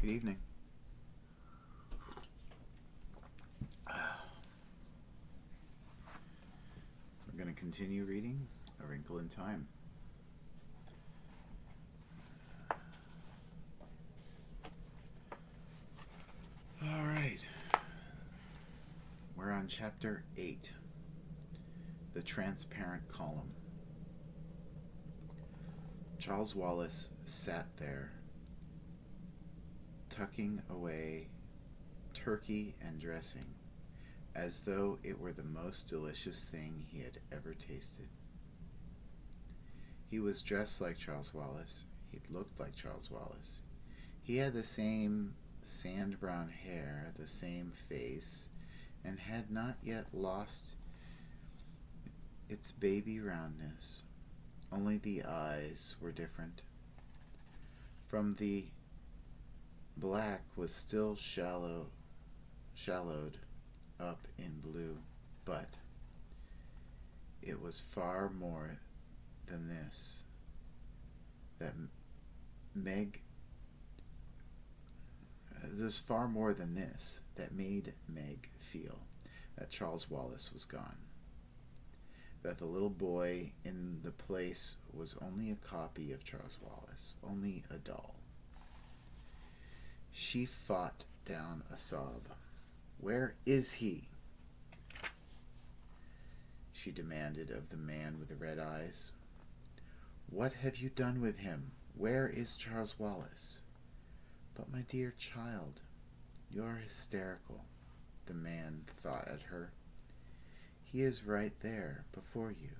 Good evening. We're going to continue reading A Wrinkle in Time. All right. We're on chapter 8, The Transparent Column. Charles Wallace sat there, tucking away turkey and dressing, as though it were the most delicious thing he had ever tasted. He was dressed like Charles Wallace. He looked like Charles Wallace. He had the same sand-brown hair, the same face, and had not yet lost its baby roundness. Only the eyes were different. From the black was still shallowed up in blue, but it was far more than this that Meg there's far more than this that made Meg feel that Charles Wallace was gone, that the little boy in the place was only a copy of Charles Wallace, only a doll. She fought down a sob. "Where is he?" she demanded of the man with the red eyes. "What have you done with him? Where is Charles Wallace?" "But my dear child, you're hysterical," the man thought at her. "He is right there before you,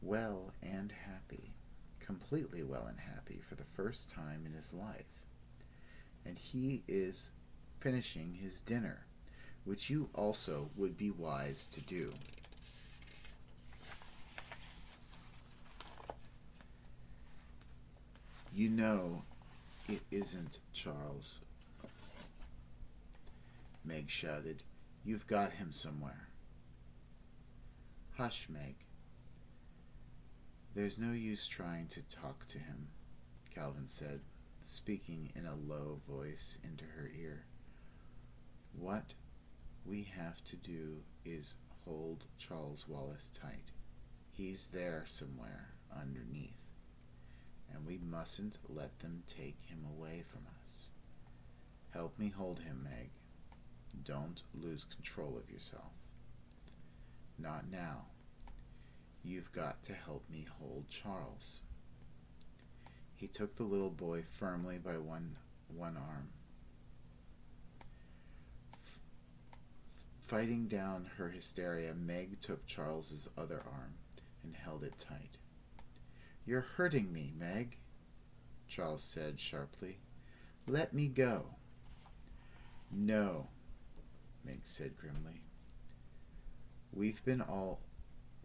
well and happy, completely well and happy for the first time in his life. And he is finishing his dinner, which you also would be wise to do." "You know it isn't, Charles," Meg shouted. "You've got him somewhere." "Hush, Meg. There's no use trying to talk to him," Calvin said, speaking in a low voice into her ear. "What we have to do is hold Charles Wallace tight. He's there somewhere underneath, and we mustn't let them take him away from us. Help me hold him, Meg. Don't lose control of yourself. Not now. You've got to help me hold Charles." He took the little boy firmly by one arm. Fighting down her hysteria, Meg took Charles's other arm and held it tight. "You're hurting me, Meg," Charles said sharply. "Let me go." "No," Meg said grimly. "We've been all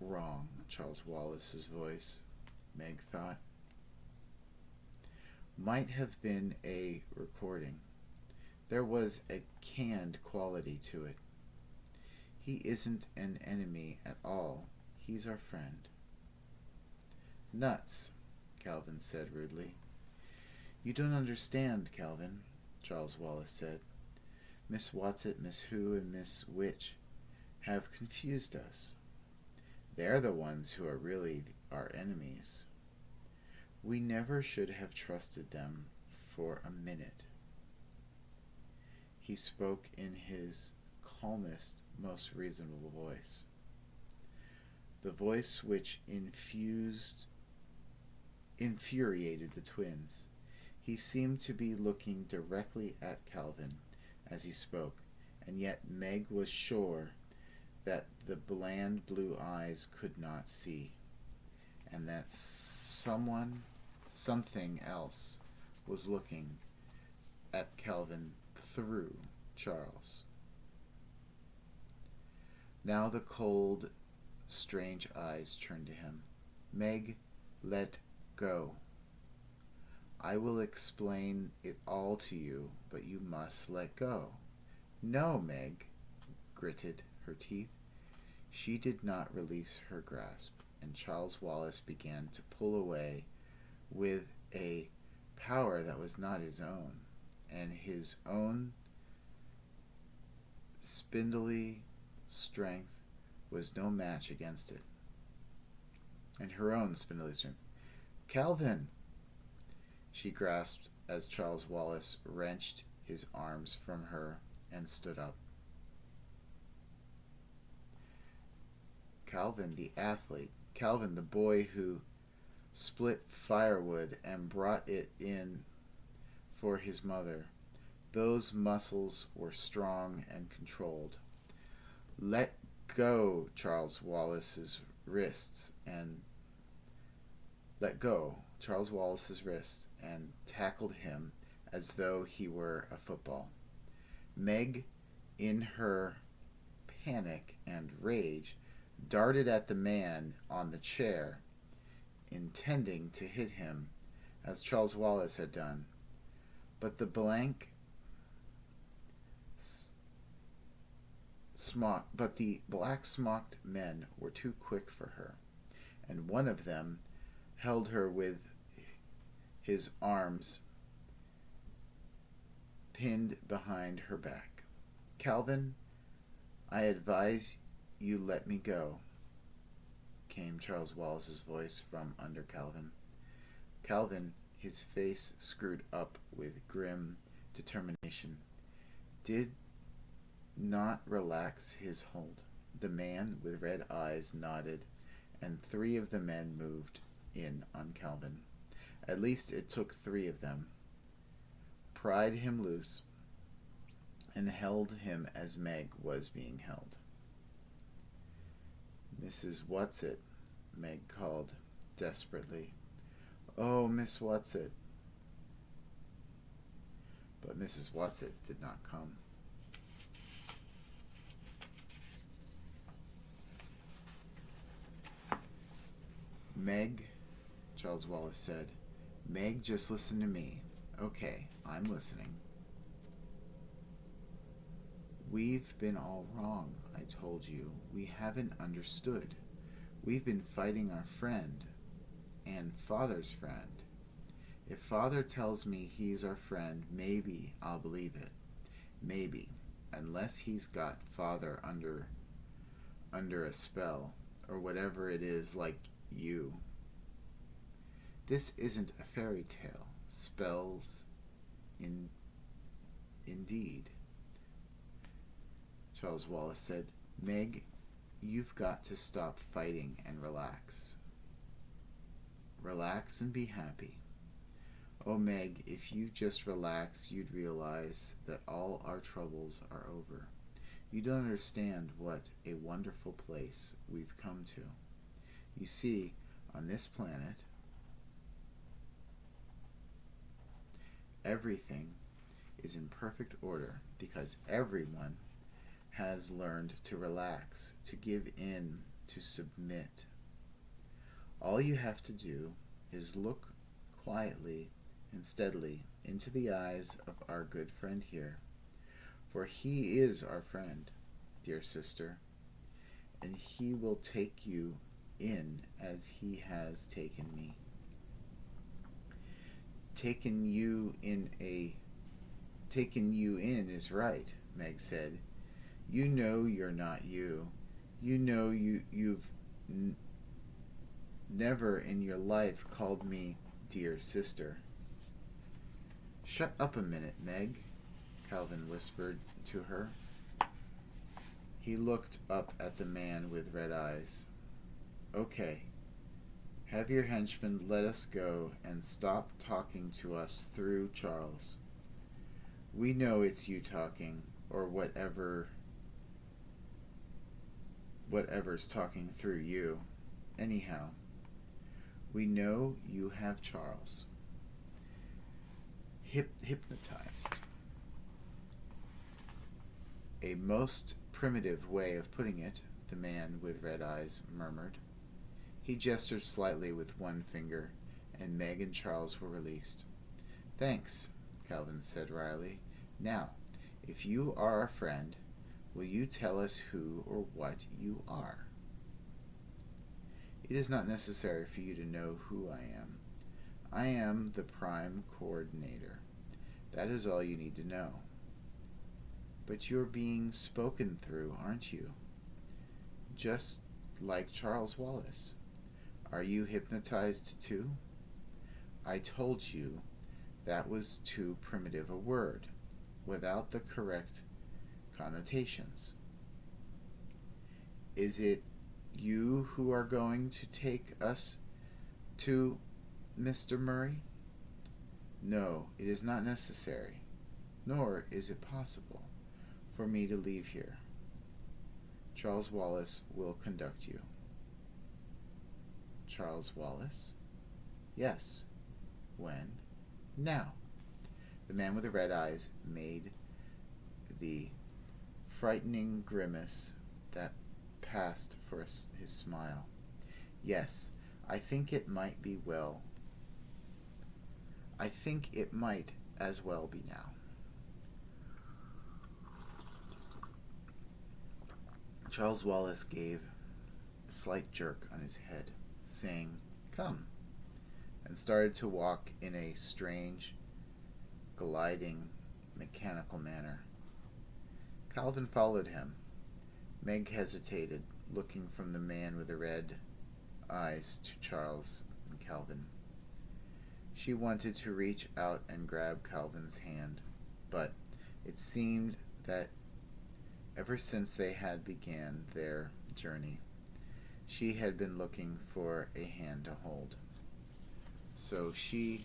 wrong," Charles Wallace's voice, Meg thought, might have been a recording. There was a canned quality to it. "He isn't an enemy at all. He's our friend." "Nuts," Calvin said rudely. "You don't understand, Calvin," Charles Wallace said. "Miss Watson, Miss Who, and Miss Which have confused us. They're the ones who are really our enemies. We never should have trusted them for a minute." He spoke in his calmest, most reasonable voice, the voice which infuriated the twins. He seemed to be looking directly at Calvin as he spoke, and yet Meg was sure that the bland blue eyes could not see, and that something else was looking at Calvin through Charles. Now the cold, strange eyes turned to him. "Meg, let go. I will explain it all to you, but you must let go." "No," Meg gritted her teeth. She did not release her grasp, and Charles Wallace began to pull away with a power that was not his own, and his own spindly strength was no match against it. And her own spindly strength. "Calvin!" she grasped as Charles Wallace wrenched his arms from her and stood up. Calvin, the athlete. Calvin, the boy who split firewood and brought it in for his mother. Those muscles were strong and controlled. Let go Charles Wallace's wrists and tackled him as though he were a football. Meg, in her panic and rage, darted at the man on the chair, intending to hit him as Charles Wallace had done. But the black smocked men were too quick for her, and one of them held her with his arms pinned behind her back. "Calvin, I advise you let me go," came Charles Wallace's voice from under Calvin. Calvin, his face screwed up with grim determination, did not relax his hold. The man with red eyes nodded, and 3 of the men moved in on Calvin. At least it took 3 of them. Pried him loose and held him as Meg was being held. "Mrs. Whatsit," Meg called desperately. "Oh, Miss Whatsit." But Mrs. Whatsit did not come. "Meg," Charles Wallace said. "Meg, just listen to me." "Okay, I'm listening." "We've been all wrong, I told you. We haven't understood. We've been fighting our friend and Father's friend. If Father tells me he's our friend, maybe I'll believe it. Maybe. Unless he's got Father under a spell, or whatever it is, like you. This isn't a fairy tale. Spells indeed." Charles Wallace said, "Meg, you've got to stop fighting and relax. Relax and be happy. Oh, Meg, if you just relax, you'd realize that all our troubles are over. You don't understand what a wonderful place we've come to. You see, on this planet, everything is in perfect order because everyone has learned to relax, to give in, to submit. All you have to do is look quietly and steadily into the eyes of our good friend here, for he is our friend, dear sister, and he will take you in as he has taken me. Taken you in is right," Meg said. "You know you're not you. You know you've never in your life called me dear sister." "Shut up a minute, Meg," Calvin whispered to her. He looked up at the man with red eyes. "Okay. Have your henchman let us go and stop talking to us through Charles. We know it's you talking, or whatever's talking through you. Anyhow, we know you have Charles hypnotized." "A most primitive way of putting it," the man with red eyes murmured. He gestured slightly with one finger, and Meg and Charles were released. "Thanks," Calvin said wryly. "Now, if you are our friend, will you tell us who or what you are?" "It is not necessary for you to know who I am. I am the prime coordinator. That is all you need to know. But you're being spoken through, aren't you? Just like Charles Wallace. Are you hypnotized too? I told you that was too primitive a word, without the correct connotations. Is it you who are going to take us to Mr. Murray? No, it is not necessary, nor is it possible for me to leave here. Charles Wallace will conduct you. Charles Wallace? Yes. When? Now. The man with the red eyes made the frightening grimace that passed for his smile. Yes, I think it might as well be now. Charles Wallace gave a slight jerk on his head, saying, "Come," and started to walk in a strange, gliding, mechanical manner. Calvin followed him. Meg hesitated, looking from the man with the red eyes to Charles and Calvin. She wanted to reach out and grab Calvin's hand, but it seemed that ever since they had began their journey, she had been looking for a hand to hold. So she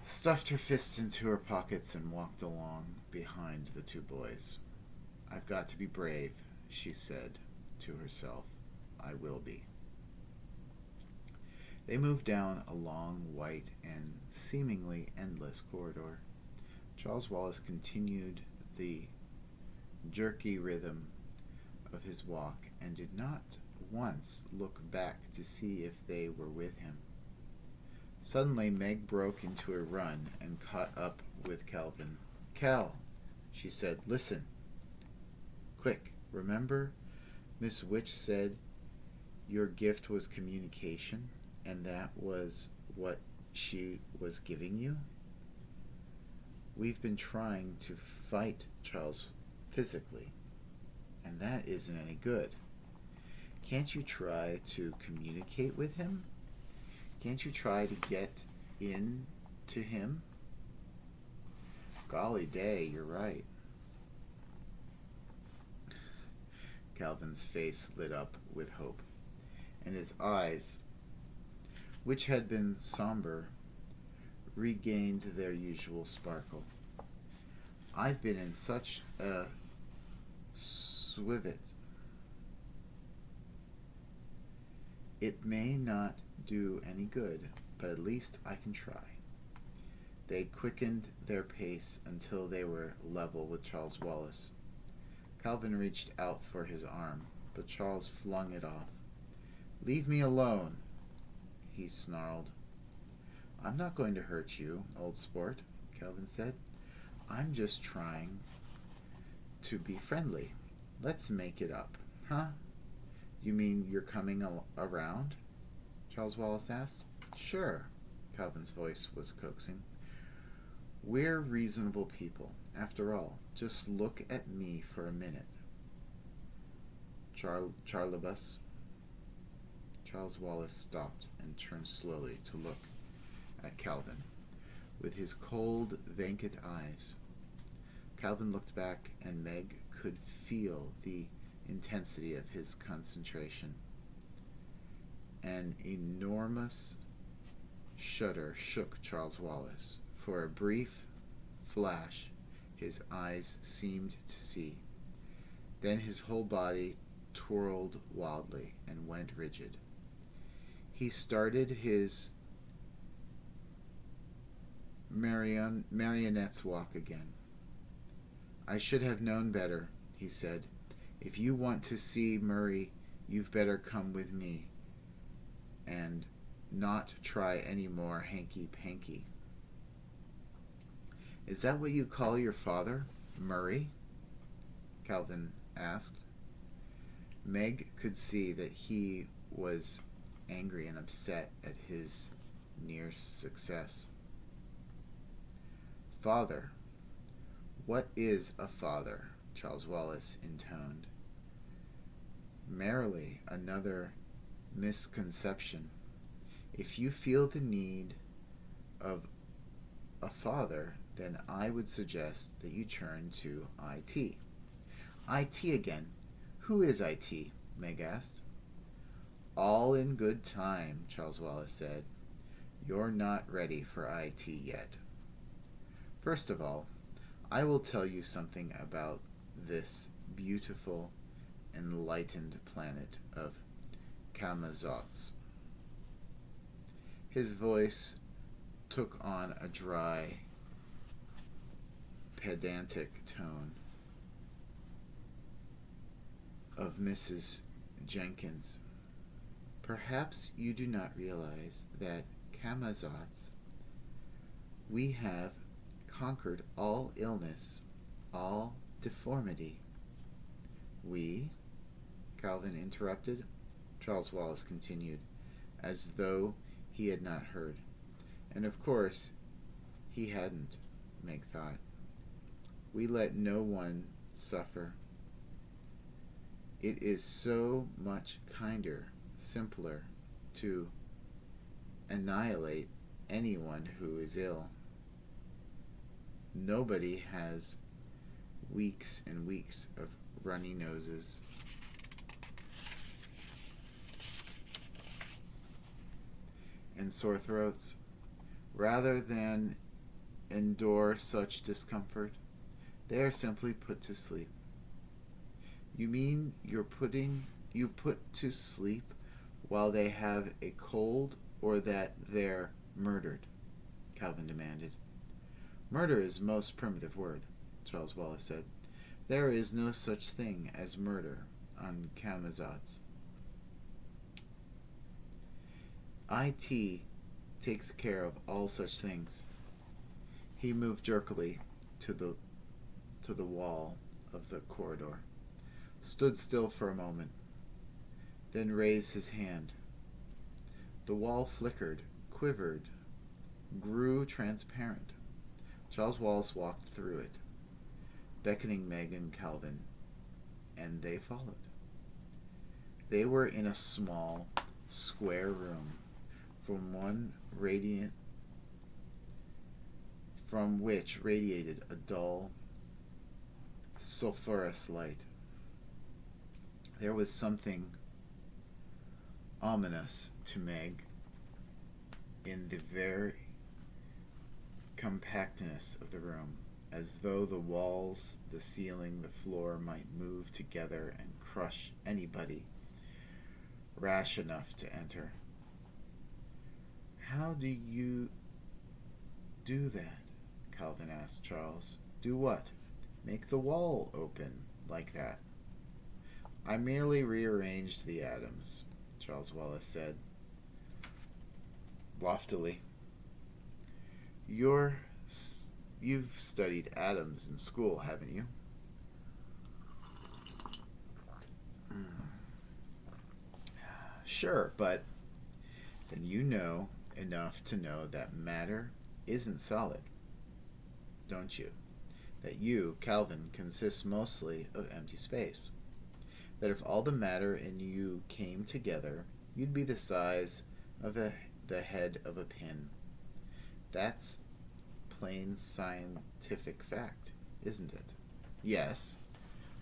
stuffed her fists into her pockets and walked along behind the two boys. I've got to be brave, she said to herself. I will be. They moved down a long, white, and seemingly endless corridor. Charles Wallace continued the jerky rhythm of his walk and did not once look back to see if they were with him. Suddenly, Meg broke into a run and caught up with Calvin. Cal, she said, listen. Quick, remember Miss Witch said your gift was communication, and that was what she was giving you? We've been trying to fight Charles physically, and that isn't any good. Can't you try to communicate with him? Can't you try to get in to him? Golly day, you're right. Calvin's face lit up with hope, and his eyes, which had been somber, regained their usual sparkle. I've been in such a swivet. It may not do any good, but at least I can try. They quickened their pace until they were level with Charles Wallace. Calvin reached out for his arm, but Charles flung it off. Leave me alone, he snarled. I'm not going to hurt you, old sport, Calvin said. I'm just trying to be friendly. Let's make it up, huh? You mean you're coming around? Charles Wallace asked. Sure, Calvin's voice was coaxing. We're reasonable people. After all, just look at me for a minute. Charlibus. Charles Wallace stopped and turned slowly to look at Calvin with his cold, vacant eyes. Calvin looked back, and Meg could feel the intensity of his concentration. An enormous shudder shook Charles Wallace. For a brief flash, his eyes seemed to see. Then his whole body twirled wildly and went rigid. He started his marionette's walk again. I should have known better, he said. If you want to see Murray, you've better come with me and not try any more hanky-panky. Is that what you call your father, Murray? Calvin asked. Meg could see that he was angry and upset at his near success. "Father, what is a father?" Charles Wallace intoned. "Merely another misconception. If you feel the need of a father, then I would suggest that you turn to IT." "IT again? Who is IT?" Meg asked. "All in good time," Charles Wallace said. "You're not ready for IT yet. First of all, I will tell you something about this beautiful, enlightened planet of Camazotz." His voice took on a dry, pedantic tone of Mrs. Jenkins. "Perhaps you do not realize that Camazotz, we have conquered all illness, all deformity." "We?" Calvin interrupted. Charles Wallace continued, as though he had not heard. And of course, he hadn't, Meg thought. "We let no one suffer. It is so much kinder, simpler, to annihilate anyone who is ill. Nobody has weeks and weeks of runny noses and sore throats. Rather than endure such discomfort, they are simply put to sleep." "You mean you put to sleep while they have a cold, or that they're murdered?" Calvin demanded. "Murder is a most primitive word," Charles Wallace said. "There is no such thing as murder on Camazotz. IT takes care of all such things." He moved jerkily to the wall of the corridor, stood still for a moment, then raised his hand. The wall flickered, quivered, grew transparent. Charles Wallace walked through it, beckoning Meg and Calvin, and they followed. They were in a small, square room, from which radiated a dull, sulphurous light. There was something ominous to Meg in the very compactness of the room, as though the walls, the ceiling, the floor might move together and crush anybody rash enough to enter. "How do you do that?" Calvin asked Charles. "Do what?" "Make the wall open like that." "I merely rearranged the atoms," Charles Wallace said loftily. You've studied atoms in school, haven't you?" "Sure, but then you know enough to know that matter isn't solid, don't you? That you, Calvin, consists mostly of empty space. That if all the matter in you came together, you'd be the size of the head of a pin. That's plain scientific fact, isn't it?" "Yes,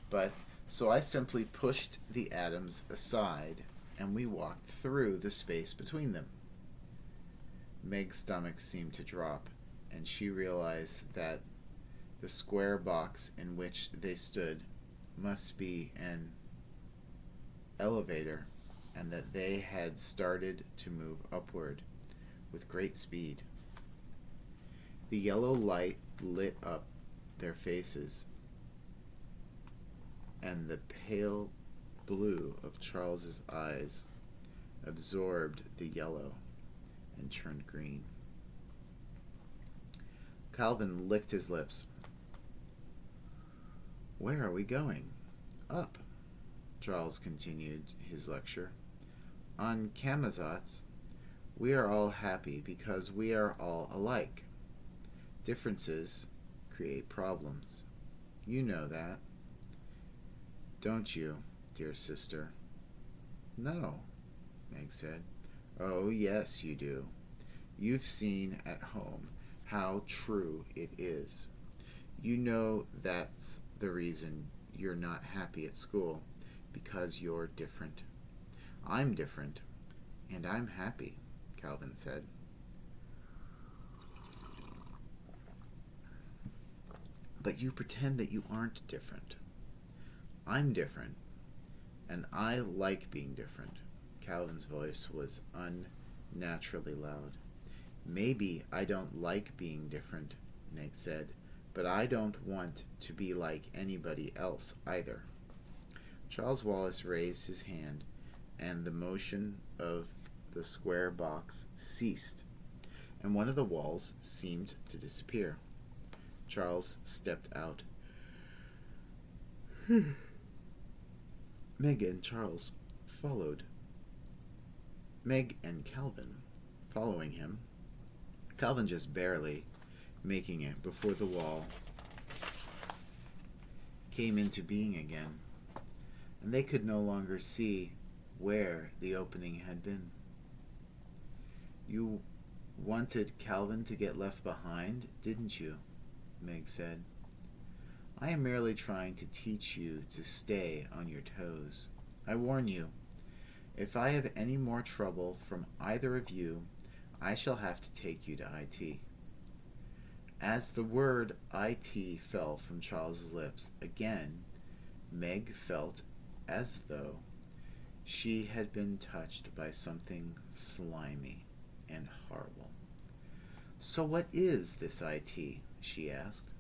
but so I simply pushed the atoms aside and we walked through the space between them." Meg's stomach seemed to drop, and she realized that the square box in which they stood must be an elevator, and that they had started to move upward with great speed. The yellow light lit up their faces, and the pale blue of Charles's eyes absorbed the yellow and turned green. Calvin licked his lips. "Where are we going?" "Up," Charles continued his lecture. On Camazotz, we are all happy because we are all alike. Differences create problems. You know that, don't you, dear sister? No, Meg said. Oh, yes, you do. You've seen at home how true it is. You know that's the reason you're not happy at school, because you're different. I'm different, and I'm happy, Calvin said. But you pretend that you aren't different. I'm different, and I like being different. Calvin's voice was unnaturally loud. Maybe I don't like being different, Meg said, but I don't want to be like anybody else either. Charles Wallace raised his hand, and the motion of the square box ceased, and one of the walls seemed to disappear. Charles stepped out. Meg and Charles followed. Meg and Calvin following him. Calvin just barely making it before the wall came into being again, and they could no longer see where the opening had been. You wanted Calvin to get left behind, didn't you? Meg said. I am merely trying to teach you to stay on your toes. I warn you, if I have any more trouble from either of you, I shall have to take you to IT. As the word IT fell from Charles's lips again, Meg felt as though she had been touched by something slimy and horrible. So what is this IT? She asked.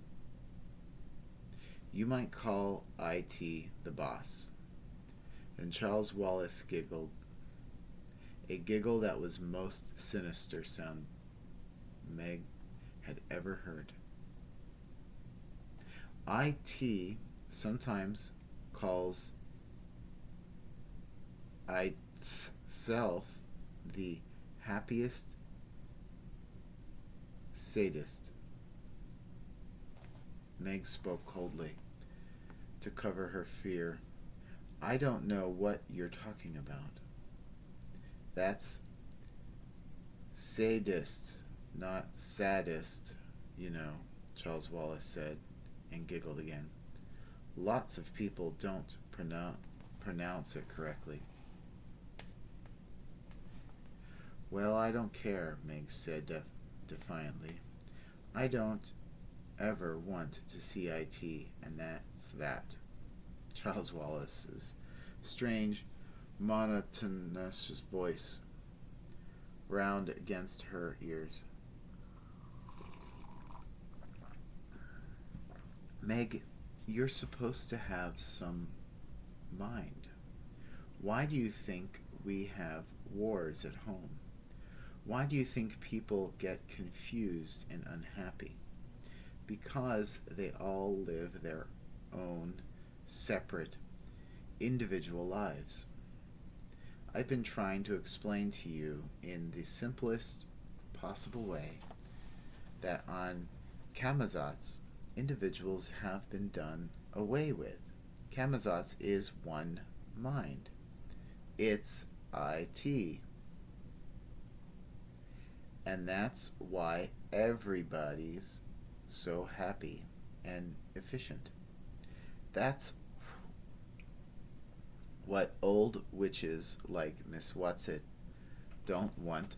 You might call IT the boss. And Charles Wallace giggled, a giggle that was most sinister sound Meg had ever heard. IT sometimes calls itself the happiest sadist. Meg spoke coldly to cover her fear. I don't know what you're talking about. That's sadist, not sadist, you know, Charles Wallace said, and giggled again. Lots of people don't pronounce it correctly. Well, I don't care, Meg said defiantly. I don't ever want to see IT, and that's that. Charles Wallace's strange, monotonous voice round against her ears. Meg, you're supposed to have some mind. Why do you think we have wars at home? Why do you think people get confused and unhappy? Because they all live their own separate, individual lives. I've been trying to explain to you in the simplest possible way that on Camazotz, individuals have been done away with. Camazotz is one mind. It's IT. And that's why everybody's so happy and efficient. That's what old witches like Miss Whatsit don't want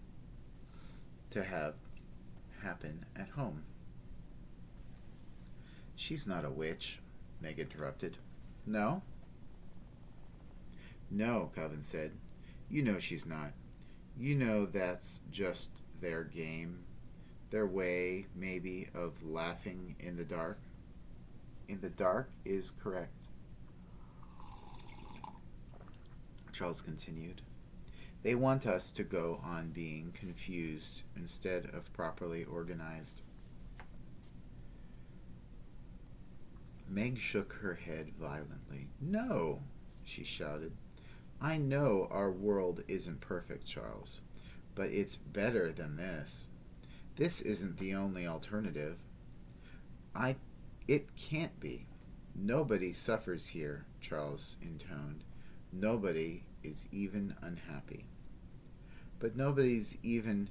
to have happen at home. She's not a witch, Meg interrupted. No? No, Calvin said. You know she's not. You know that's just their game, their way, maybe, of laughing in the dark. In the dark is correct. Charles continued. They want us to go on being confused instead of properly organized. Meg shook her head violently. No, she shouted. I know our world isn't perfect, Charles, but it's better than this. This isn't the only alternative. I It can't be. Nobody suffers here, Charles intoned. Nobody is even unhappy. But nobody's even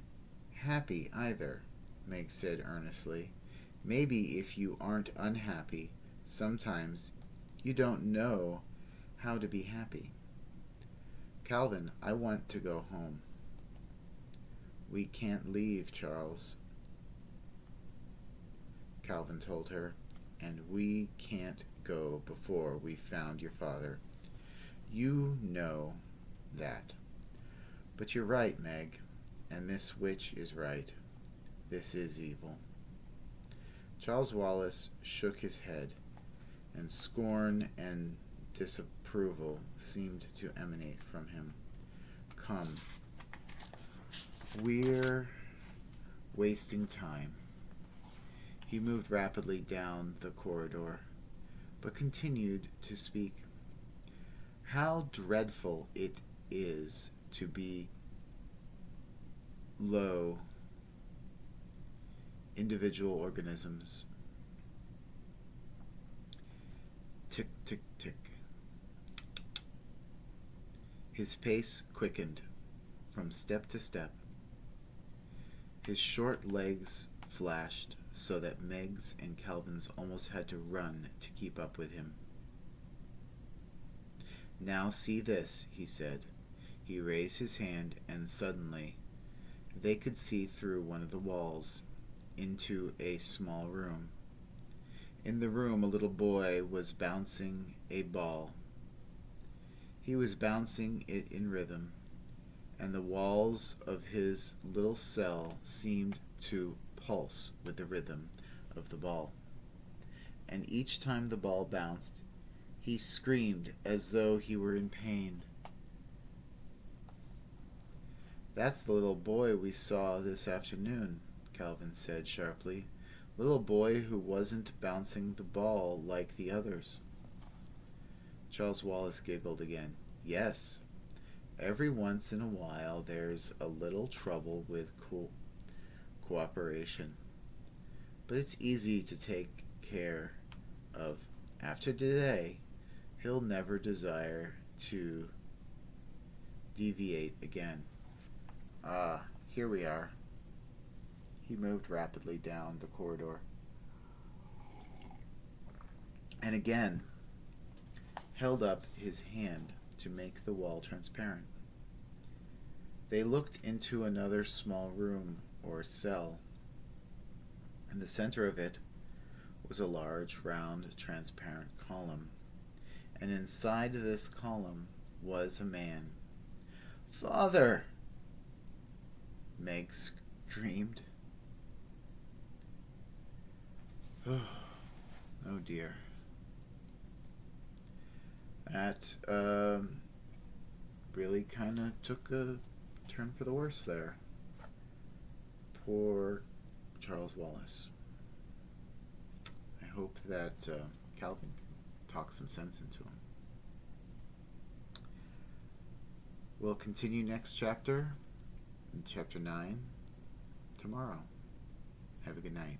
happy either, Meg said earnestly. Maybe if you aren't unhappy, sometimes you don't know how to be happy. Calvin, I want to go home. We can't leave, Charles, Calvin told her, and we can't go before we've found your father. You know that. But you're right, Meg, and Miss Witch is right. This is evil. Charles Wallace shook his head, and scorn and disapproval seemed to emanate from him. Come. We're wasting time. He moved rapidly down the corridor, but continued to speak. How dreadful it is to be low individual organisms. Tick, tick, tick. His pace quickened from step to step. His short legs flashed so that Meg's and Calvin's almost had to run to keep up with him. Now see this, he said. He raised his hand, and suddenly they could see through one of the walls into a small room. In the room, a little boy was bouncing a ball. He was bouncing it in rhythm, and the walls of his little cell seemed to pulse with the rhythm of the ball. And each time the ball bounced, he screamed as though he were in pain. That's the little boy we saw this afternoon, Calvin said sharply. Little boy who wasn't bouncing the ball like the others. Charles Wallace giggled again. Yes, every once in a while there's a little trouble with cooperation. But it's easy to take care of. After today, he'll never desire to deviate again. Ah, here we are. He moved rapidly down the corridor, and again held up his hand to make the wall transparent. They looked into another small room or cell. In the center of it was a large, round, transparent column, and inside this column was a man. Father! Meg screamed. Oh dear. That really kind of took a turn for the worse there. Poor Charles Wallace. I hope that Calvin talks some sense into him. We'll continue next chapter, in chapter 9, tomorrow. Have a good night.